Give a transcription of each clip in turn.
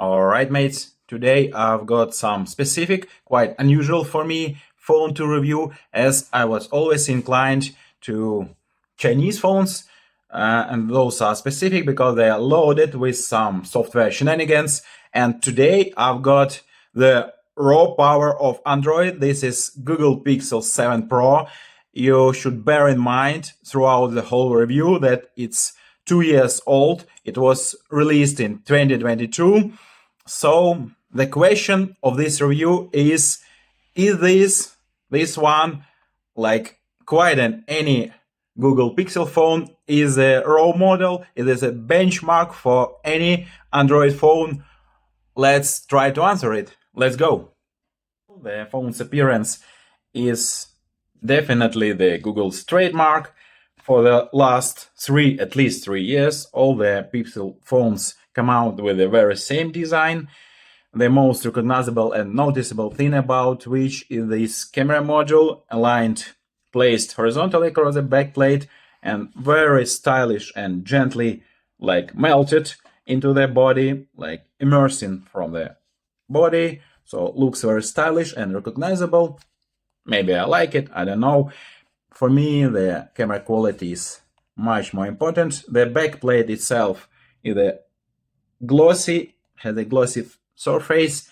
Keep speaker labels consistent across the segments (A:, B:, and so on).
A: Alright mates, today I've got some specific, quite unusual for me phone to review, as I was always inclined to Chinese phones, and those are specific because they are loaded with some software shenanigans. And today I've got the raw power of Android. This is Google Pixel 7 Pro. You should bear in mind throughout the whole review that it's 2 years old. It was released in 2022. So the question of this review is this one like quite any Google Pixel phone? Is a raw model? It is a benchmark for any Android phone? Let's try to answer it. Let's go. The phone's appearance is definitely the Google's trademark. For the last at least three years, all the Pixel phones come out with the very same design. The most recognizable and noticeable thing about which is this camera module, placed horizontally across the backplate and very stylish and gently melted into the body, immersing from the body. So it looks very stylish and recognizable. Maybe I like it, I don't know. For me, the camera quality is much more important. The backplate itself is has a glossy surface,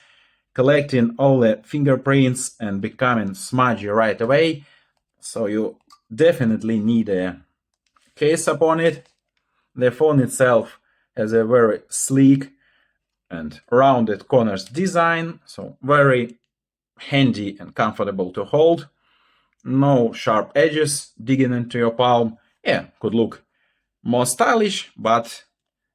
A: collecting all the fingerprints and becoming smudgy right away. So you definitely need a case upon it. The phone itself has a very sleek and rounded corners design, so very handy and comfortable to hold. No sharp edges digging into your palm. Yeah, could look more stylish, but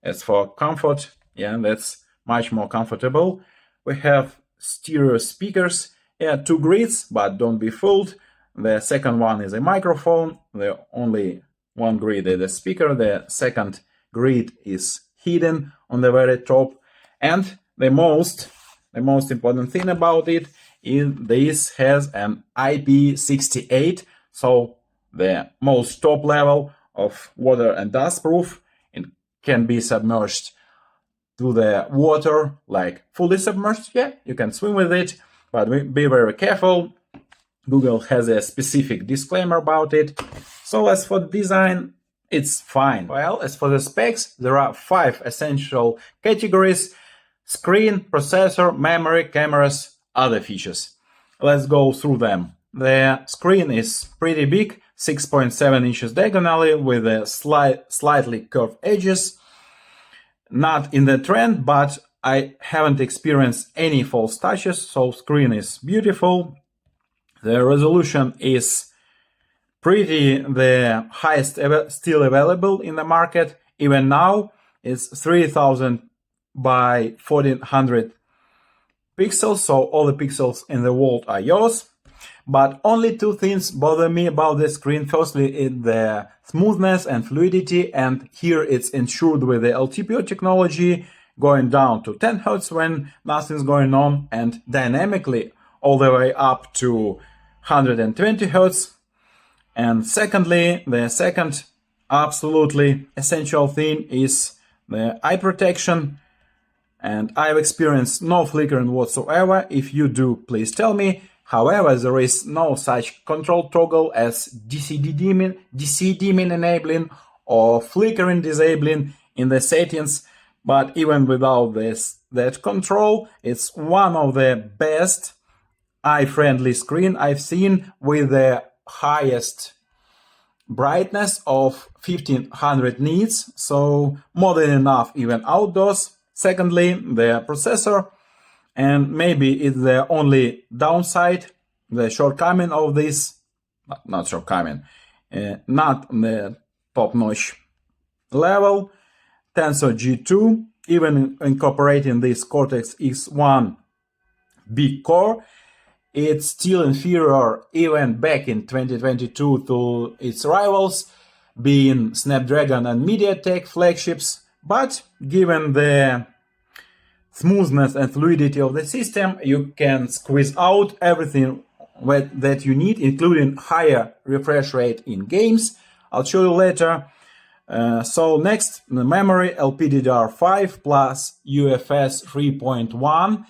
A: as for comfort, yeah, that's much more comfortable. We have stereo speakers, yeah, 2 grids, but don't be fooled. The second one is a microphone. The only one grid is a speaker. The second grid is hidden on the very top. And the most important thing about it is this has an IP68, so the most top level of water and dust proof. It can be submerged to the water, like fully submerged. Yeah, you can swim with it, but be very careful. Google has a specific disclaimer about it. So as for design, it's fine. Well, as for the specs, there are 5 essential categories: screen, processor, memory, cameras, other features. Let's go through them. The screen is pretty big, 6.7 inches diagonally with a slightly curved edges. Not in the trend, but I haven't experienced any false touches, so screen is beautiful. The resolution is the highest ever still available in the market. Even now, it's 3000 by 1400 pixels, so all the pixels in the world are yours. But only 2 things bother me about the screen. Firstly, it's the smoothness and fluidity, and here it's ensured with the LTPO technology, going down to 10 Hz when nothing's going on, and dynamically all the way up to 120 Hz. And secondly, the second absolutely essential thing is the eye protection. And I've experienced no flickering whatsoever. If you do, please tell me. However, there is no such control toggle as DC dimming enabling or flickering disabling in the settings. But even without that control, it's one of the best eye-friendly screen I've seen, with the highest brightness of 1500 nits, so more than enough even outdoors. Secondly, the processor, and maybe it's the only downside, the shortcoming of this, not the top-notch level, Tensor G2, even incorporating this Cortex X1 big core, it's still inferior even back in 2022 to its rivals, being Snapdragon and MediaTek flagships. But given the smoothness and fluidity of the system, you can squeeze out everything that you need, including higher refresh rate in games. I'll show you later. So next, the memory LPDDR5 plus UFS 3.1.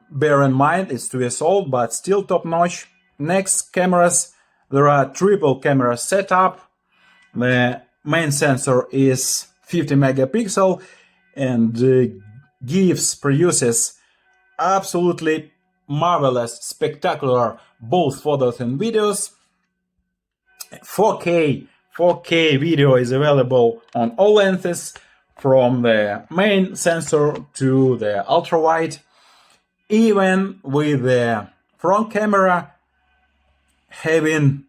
A: Bear in mind it's 2 years old, but still top notch. Next, cameras. There are triple camera setup. The main sensor is 50 megapixel and produces absolutely marvelous, spectacular both photos and videos. 4K video is available on all lengths, from the main sensor to the ultra wide. Even with the front camera having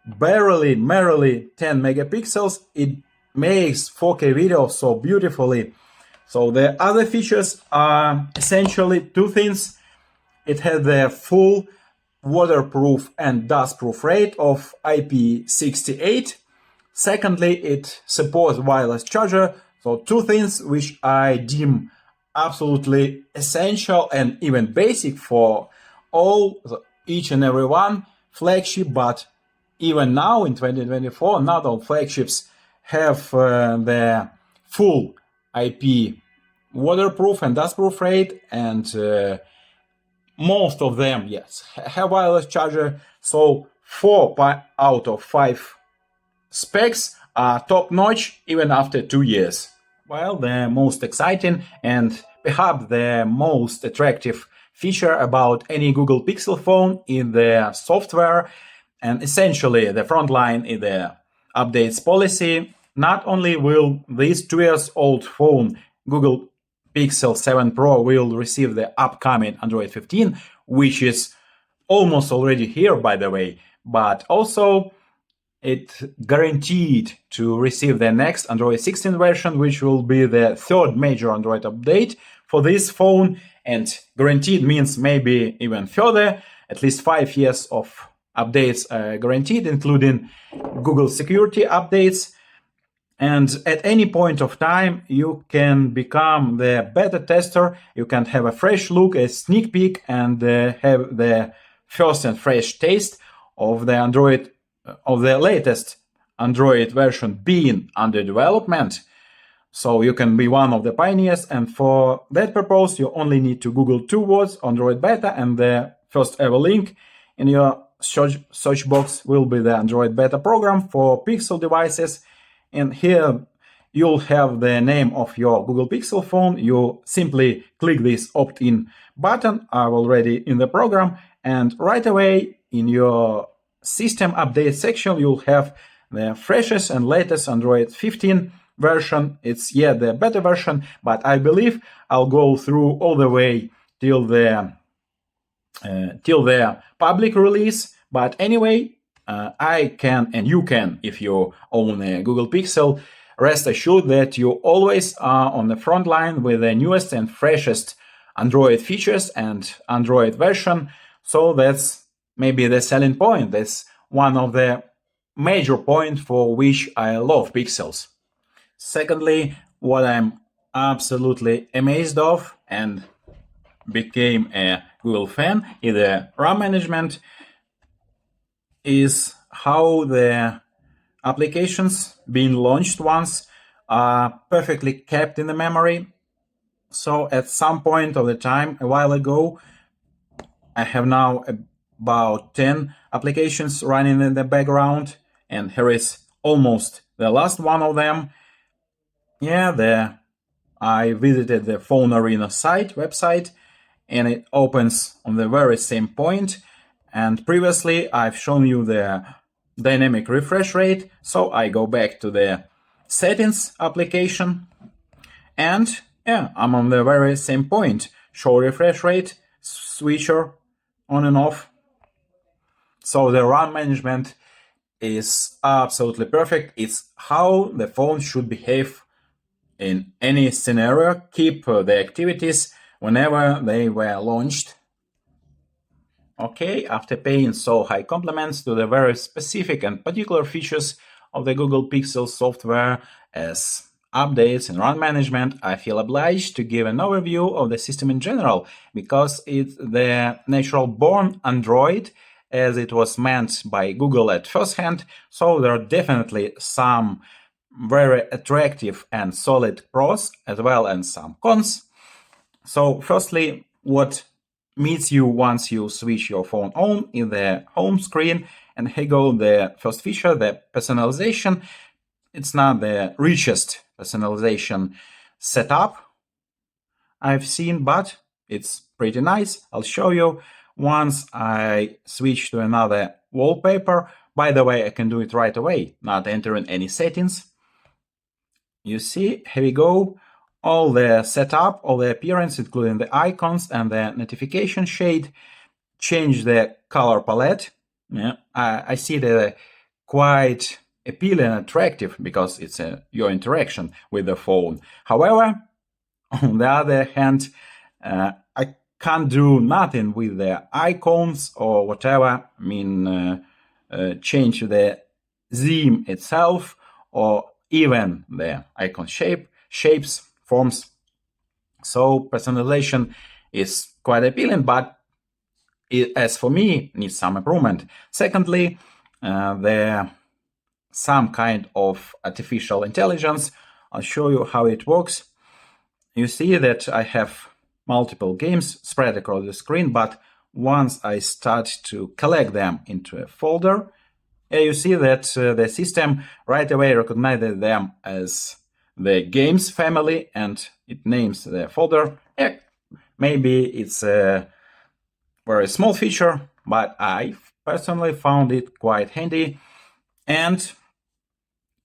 A: barely 10 megapixels, it makes 4K video so beautifully. So the other features are essentially two things. It has the full waterproof and dustproof rate of IP68. Secondly, it supports wireless charger. So two things which I deem absolutely essential and even basic for each and every one flagship, but even now in 2024, not all flagships have the full IP waterproof and dustproof rate, and most of them, yes, have wireless charger. So 4 out of 5 specs are top notch even after 2 years. Well, the most exciting and perhaps the most attractive feature about any Google Pixel phone is the software, and essentially the front line is the updates policy. Not only will this 2 years old phone, Google Pixel 7 Pro, will receive the upcoming Android 15, which is almost already here, by the way, but also it's guaranteed to receive the next Android 16 version, which will be the third major Android update for this phone. And guaranteed means maybe even further, at least 5 years of updates guaranteed, including Google security updates. And at any point of time, you can become the beta tester. You can have a fresh look, a sneak peek, and have the first and fresh taste of the latest Android version being under development. So you can be one of the pioneers, and for that purpose, you only need to Google 2 words Android beta, and the first ever link in your search box will be the Android beta program for Pixel devices. And here you'll have the name of your Google Pixel phone. You simply click this opt-in button. I'm already in the program, and right away in your system update section, you'll have the freshest and latest Android 15 version. It's yet the beta version, but I believe I'll go through all the way till the public release. But anyway, I can, and you can, if you own a Google Pixel, rest assured that you always are on the front line with the newest and freshest Android features and Android version. So that's maybe the selling point. That's one of the major points for which I love Pixels. Secondly, what I'm absolutely amazed of and became a Google fan is the RAM management, is how the applications being launched once are perfectly kept in the memory. So at some point of the time, a while ago, I have now about 10 applications running in the background, and here is almost the last one of them. Yeah, I visited the Phone Arena website, and it opens on the very same point. And previously, I've shown you the dynamic refresh rate. So I go back to the settings application, and yeah, I'm on the very same point. Show refresh rate, switcher on and off. So the RAM management is absolutely perfect. It's how the phone should behave in any scenario. Keep the activities whenever they were launched. Okay, after paying so high compliments to the very specific and particular features of the Google Pixel software as updates and RAM management, I feel obliged to give an overview of the system in general, because it's the natural-born Android as it was meant by Google at first hand. So there are definitely some very attractive and solid pros as well as some cons. So firstly, what meets you once you switch your phone on in the home screen, and here go the first feature, the personalization. It's not the richest personalization setup I've seen, but it's pretty nice. I'll show you. Once I switch to another wallpaper, by the way, I can do it right away, not entering any settings. You see, here we go. All the setup, all the appearance, including the icons and the notification shade. Change the color palette. Yeah, I see the quite appealing and attractive because it's your interaction with the phone. However, on the other hand, I can't do nothing with the icons or whatever. I mean, change the theme itself or even the icon shapes, forms. So personalization is quite appealing, but as for me, needs some improvement. Secondly, there some kind of artificial intelligence. I'll show you how it works. You see that I have multiple games spread across the screen, but once I start to collect them into a folder, you see that the system right away recognizes them as the games family and it names the folder. Maybe it's a very small feature, but I personally found it quite handy. And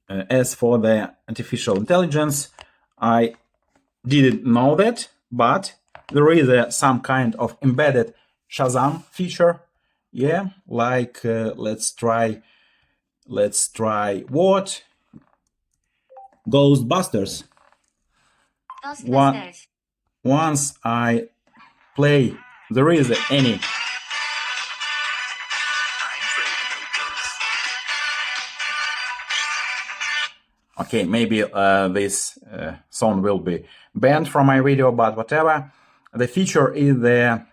A: as for the artificial intelligence, I didn't know that, but there is some kind of embedded Shazam feature. Yeah, like let's try what? Ghostbusters. Once I play, there is any. Okay, maybe this song will be banned from my video, but whatever. The feature is the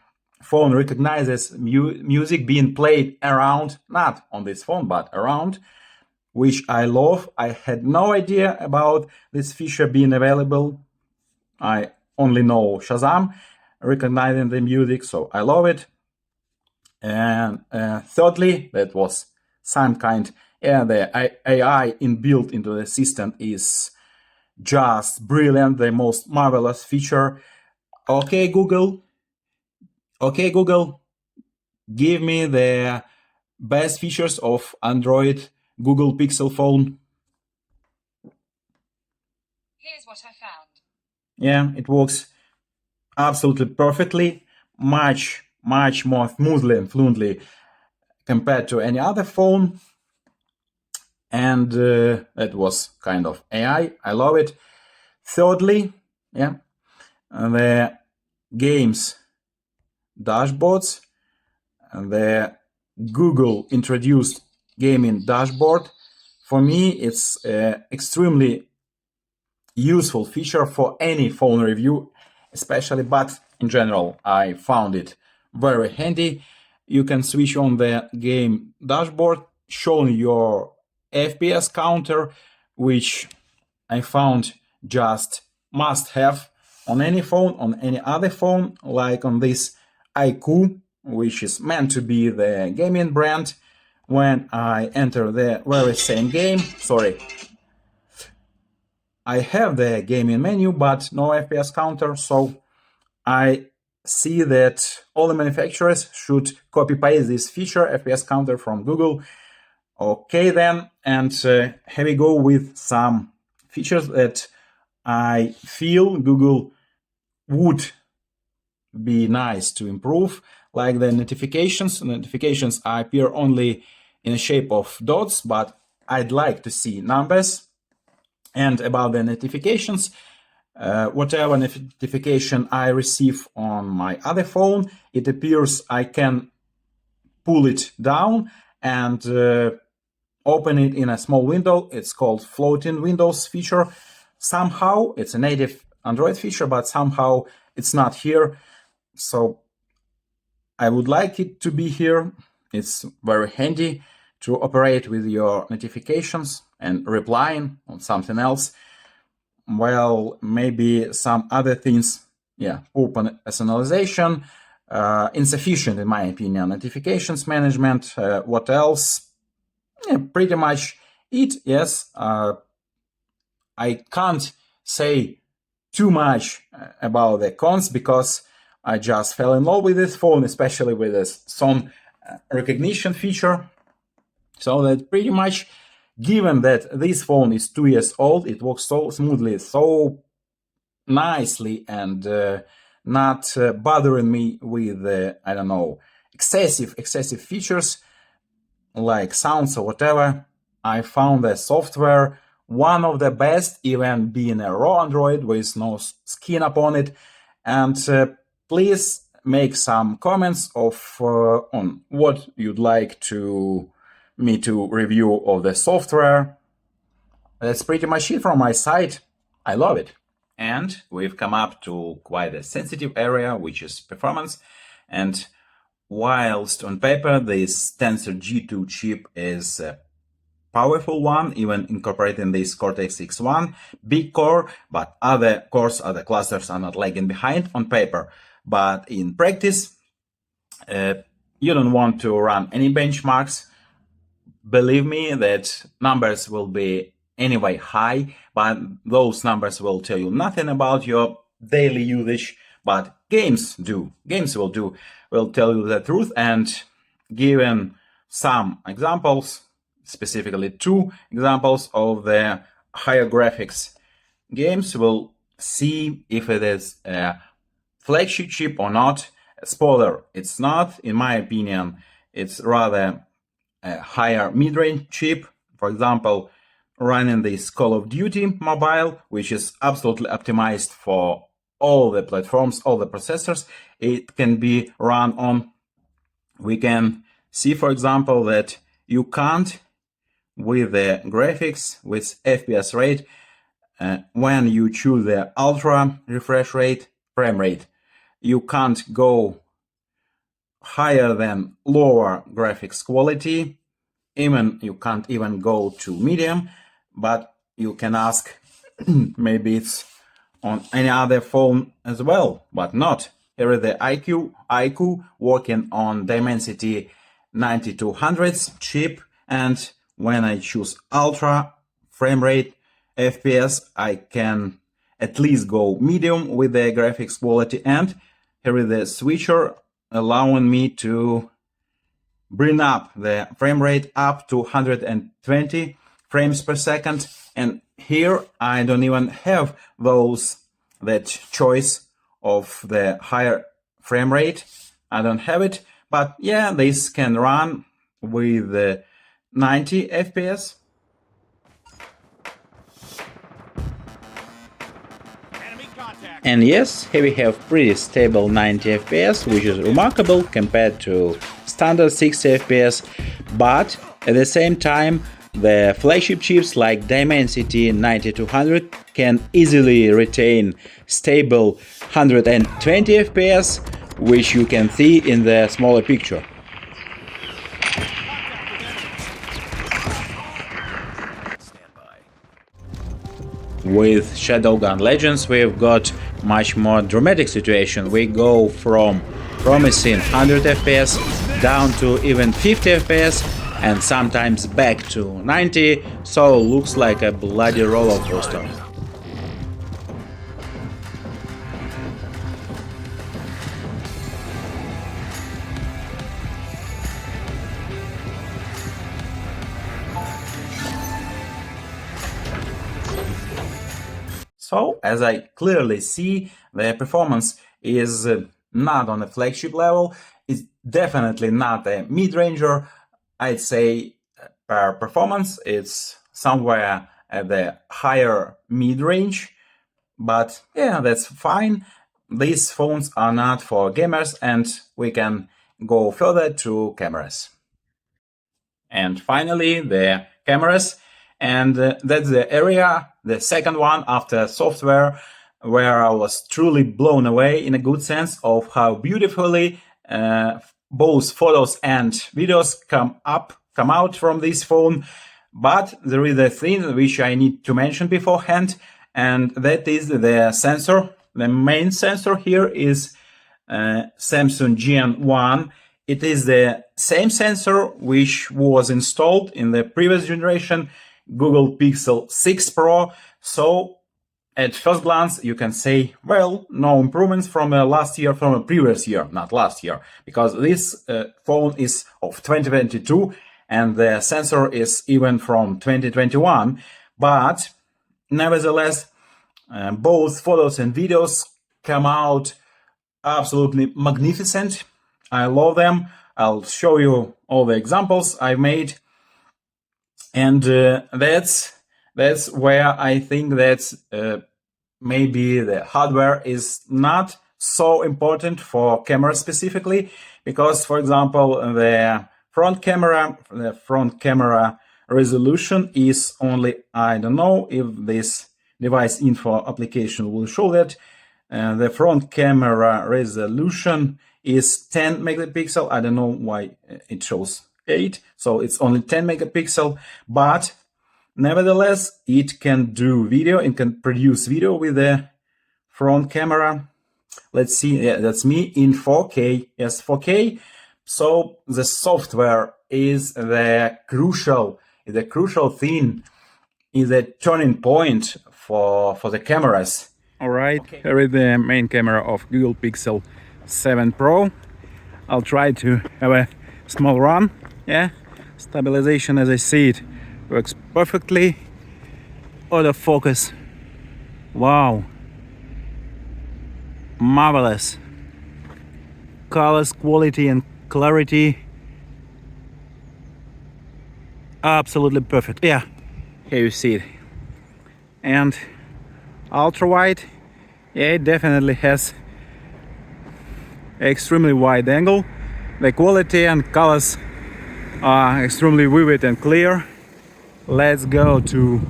A: phone recognizes music being played around, not on this phone, but around, which I love. I had no idea about this feature being available. I only know Shazam recognizing the music, so I love it. And thirdly, that was some kind, the AI inbuilt into the system is just brilliant, the most marvelous feature. Okay, Google, give me the best features of Android Google Pixel phone.
B: Here's what I found.
A: Yeah, it works absolutely perfectly, much more smoothly and fluently compared to any other phone. And that was kind of AI. I love it. Thirdly, yeah, the games dashboards, the Google introduced gaming dashboard. For me, it's extremely useful feature for any phone review, especially, but in general, I found it very handy. You can switch on the game dashboard, showing your FPS counter, which I found just must have on any phone, on any other phone, like on this iQOO, which is meant to be the gaming brand. When I enter the very same game, I have the gaming menu, but no FPS counter, so I see that all the manufacturers should copy-paste this feature, FPS counter from Google. Okay then, and here we go with some features that I feel Google would be nice to improve, like the notifications. Notifications appear only in the shape of dots, but I'd like to see numbers. And about the notifications, whatever notification I receive on my other phone, it appears I can pull it down and open it in a small window. It's called floating windows feature. Somehow it's a native Android feature, but somehow it's not here. So I would like it to be here. It's very handy to operate with your notifications and replying on something else. Well, maybe some other things, poor personalization, insufficient in my opinion, notifications management, what else? Pretty much it, yes. I can't say too much about the cons because I just fell in love with this phone, especially with this song recognition feature. So that pretty much, given that this phone is 2 years old, it works so smoothly, so nicely, and not bothering me with, I don't know, excessive features like sounds or whatever. I found the software one of the best, even being a raw Android with no skin upon it. And please make some comments of on what you'd like me to review of the software. That's pretty much it from my side. I love it. And we've come up to quite a sensitive area, which is performance. And whilst on paper this Tensor G2 chip is a powerful one, even incorporating this Cortex-X1 big core, but other cores, other clusters are not lagging behind on paper. But in practice, you don't want to run any benchmarks. Believe me that numbers will be anyway high, but those numbers will tell you nothing about your daily usage, but games do. Games will tell you the truth. And given some examples, specifically 2 examples of the higher graphics games, will see if it is a flagship chip or not. Spoiler, it's not, in my opinion. It's rather a higher mid-range chip. For example, running this Call of Duty mobile, which is absolutely optimized for all the platforms, all the processors it can be run on. We can see, for example, that you can't, with the graphics, with FPS rate, when you choose the ultra refresh rate, frame rate, you can't go higher than lower graphics quality. You can't even go to medium, but you can ask maybe it's on any other phone as well, but not. Here is the iQOO working on Dimensity 9200s chip, and when I choose ultra frame rate FPS, I can at least go medium with the graphics quality, and here is the switcher allowing me to bring up the frame rate up to 120 frames per second. And here I don't even have that choice of the higher frame rate. I don't have it, but yeah, this can run with 90 FPS. And yes, here we have pretty stable 90 FPS, which is remarkable compared to standard 60 FPS, but at the same time, the flagship chips like Dimensity 9200 can easily retain stable 120 FPS, which you can see in the smaller picture. With Shadowgun Legends, we've got much more dramatic situation. We go from promising 100 FPS down to even 50 FPS and sometimes back to 90, so looks like a bloody roller coaster. So, as I clearly see, the performance is not on a flagship level. It's definitely not a mid-ranger. I'd say per performance, it's somewhere at the higher mid-range. But yeah, that's fine. These phones are not for gamers, and we can go further to cameras. And finally, the cameras. And that's the area, the second one after software, where I was truly blown away in a good sense of how beautifully both photos and videos come up come out from this phone. But there is a thing which I need to mention beforehand, and that is the sensor. The main sensor here is Samsung Gen 1. It is the same sensor which was installed in the previous generation, Google Pixel 6 Pro. So at first glance, you can say, well, no improvements from last year, from a previous year, not last year, because this phone is of 2022 and the sensor is even from 2021. But nevertheless, both photos and videos come out absolutely magnificent. I love them. I'll show you all the examples I made, and that's where I think that maybe the hardware is not so important for camera specifically, because, for example, the front camera resolution is only, I don't know if this device info application will show that. The front camera resolution is 10 megapixel. I don't know why it shows 8, so it's only 10 megapixel, but nevertheless, it can do video, it can produce video with the front camera. Let's see, yeah, that's me in 4K. Yes, 4K. So the software is the crucial thing, is a turning point for the cameras. All right, okay. Here is the main camera of Google Pixel 7 Pro. I'll try to have a small run. Yeah, stabilization, as I see it, works perfectly. Autofocus, wow, marvelous. Colors, quality and clarity, absolutely perfect. Yeah, here you see it. And ultra wide, yeah, it definitely has extremely wide angle. The quality and colors are extremely vivid and clear. Let's go to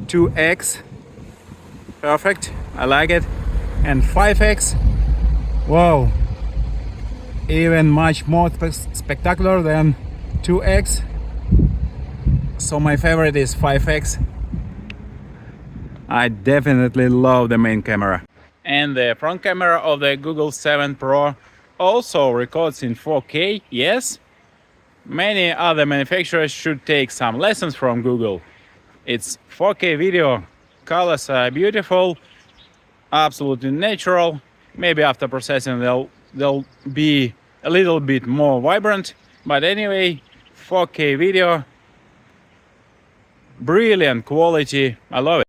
A: 2x. Perfect, I like it. And 5x, wow, even much more spectacular than 2x. So my favorite is 5x. I definitely love the main camera. And the front camera of the Google 7 Pro also records in 4K, yes. Many other manufacturers should take some lessons from Google. It's 4K video, colors are beautiful, absolutely natural. Maybe after processing they'll be a little bit more vibrant, but anyway, 4K video, brilliant quality, I love it.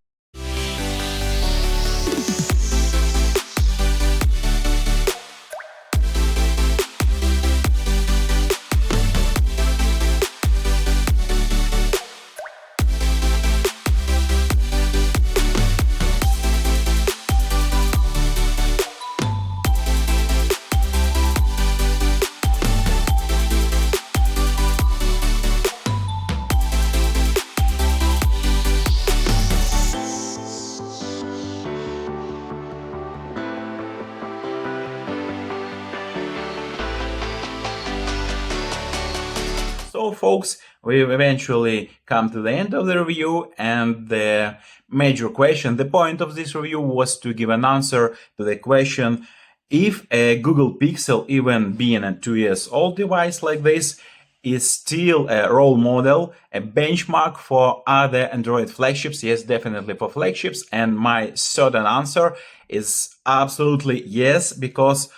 A: So folks, we've eventually come to the end of the review, and the major question, the point of this review was to give an answer to the question if a Google Pixel, even being a 2 years old device like this, is still a role model, a benchmark for other Android flagships. Yes, definitely for flagships, and my certain answer is absolutely yes, because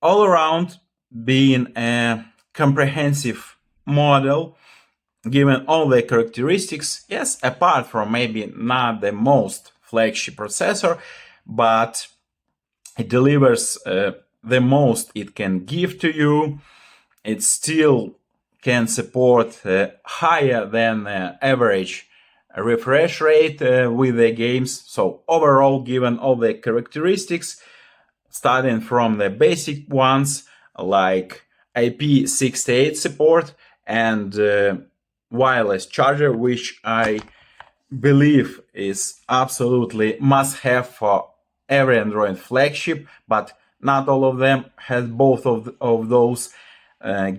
A: all around being a comprehensive model, given all the characteristics, yes, apart from maybe not the most flagship processor, but it delivers the most it can give to you. It still can support higher than average refresh rate with the games. So overall, given all the characteristics, starting from the basic ones like IP68 support and wireless charger, which I believe is absolutely must have for every Android flagship, but not all of them has both of those.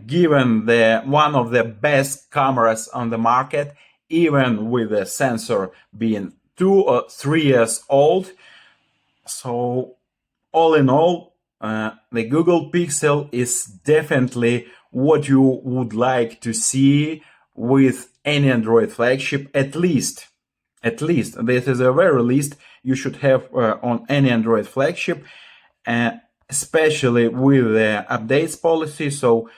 A: given the one of the best cameras on the market, even with the sensor being 2 or 3 years old. So all in all, the Google Pixel is definitely what you would like to see with any Android flagship, at least. This is the very least you should have on any Android flagship, especially with the updates policy. So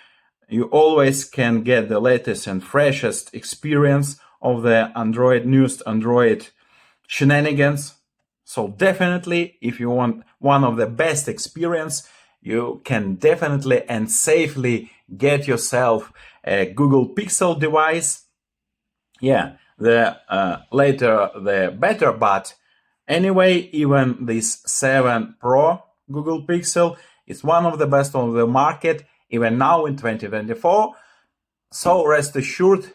A: you always can get the latest and freshest experience of the newest Android shenanigans. So definitely, if you want one of the best experience, you can definitely and safely get yourself a Google Pixel device. Yeah, the later the better, but anyway, even this 7 Pro Google Pixel is one of the best on the market, even now in 2024. So rest assured,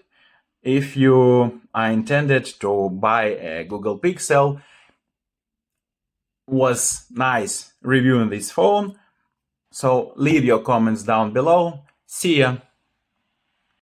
A: if you are intended to buy a Google Pixel, was nice reviewing this phone. So leave your comments down below. See ya.